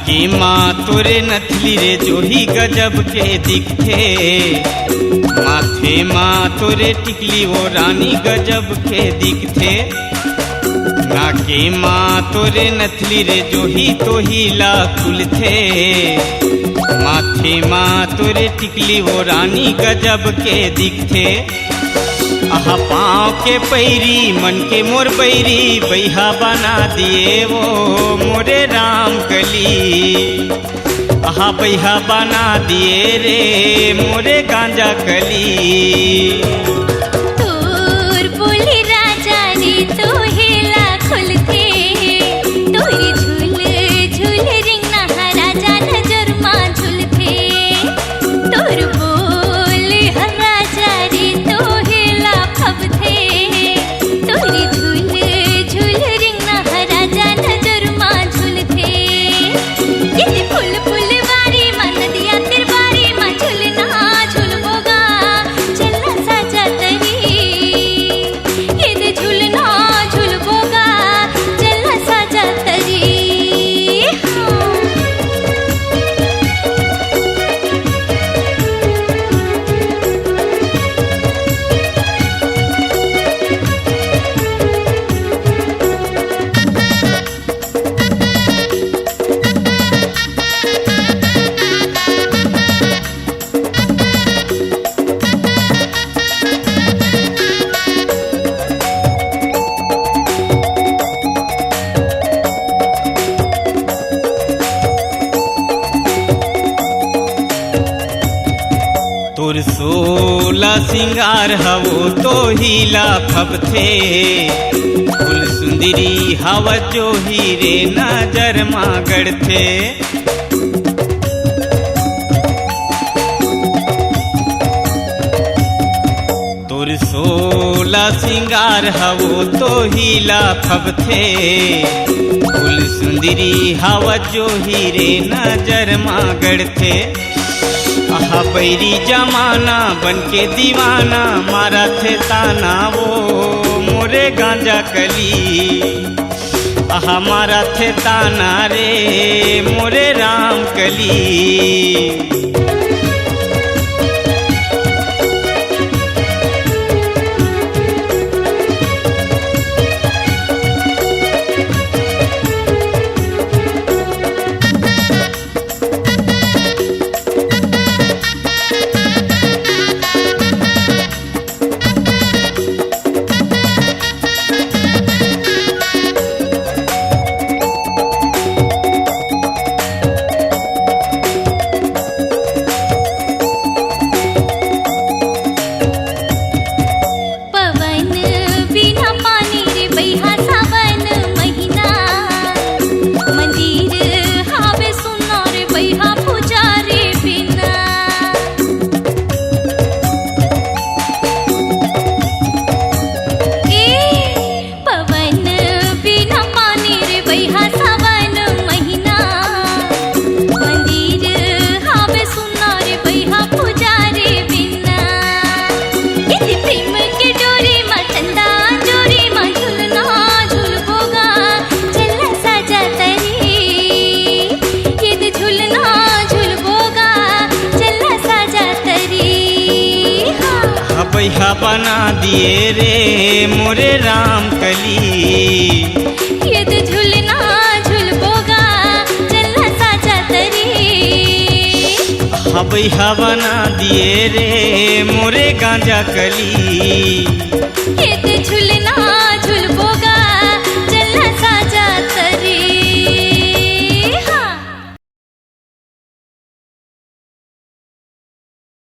के माँ तोरे नथली रे जो ही गजब के दिखथे। माथे माँ तोरे टिकली वो रानी गजब के दिखथे। ना के माँ तोरे नथली रे जो ही तो ही ला खुलथे। माथे माँ तोरे टिकली वो रानी गजब के दिखथे। आहा पाँव के पैरी मन के मोर बैरी बैहा बना दिए वो मोरे राम कली। आहा बैहा बना दिए रे मोरे गांजा कली। तोर बोली राजा रे तो हेला खुलथे। तोरी झूल झूल रिंगना राजा नजर माँ झूलथे। तोर बोल हर राजा रे तो हेला फबथे। तोरी झूल झूल रिंगना राजा नजर माँ झूलथे। ये फूल फुलवारी माँ नदिया तिरवारी माँ झूलना झूलबोगा चलना साजा तरी। ये झूलना झूलबोगा चलना साजा तरी। तोर सोला सिंगार हवो तो हीला फबथे। फूल सुंदरी हवा जो हीरे नजर माँ गढ़थे। तोर सोला सिंगार हवो तो हीला फबथे। फूल सुंदरी हवा जो हीरे नजर माँ गढ़थे। आहा बैरी जमाना बन के दीवाना मारा थे ताना वो मोरे गांजा कली। आहा मारा थे ताना रे मोरे राम कली। पवन बिना पानी रे बैहा सावन महीना। मंदिर हावे सुना रे बैहा पुजारी बिना। पवन बिना पानी रे बैहा सावन महीना। मंदिर हावे सुना रे बैहा पुजारी बिना। ये प्रेम के डोरी माँ चंदा जोरी माँ झूलना झूलबोगा चलना साजा तरी। ये झूलना झूलबोगा चलना साजा तरी। बैहा बना दिए रे मोरे राम कली। ये झूलना झूलबोगा चलना साजा तरी। बैहा बना दिए रे मोरे गांजा कली। ये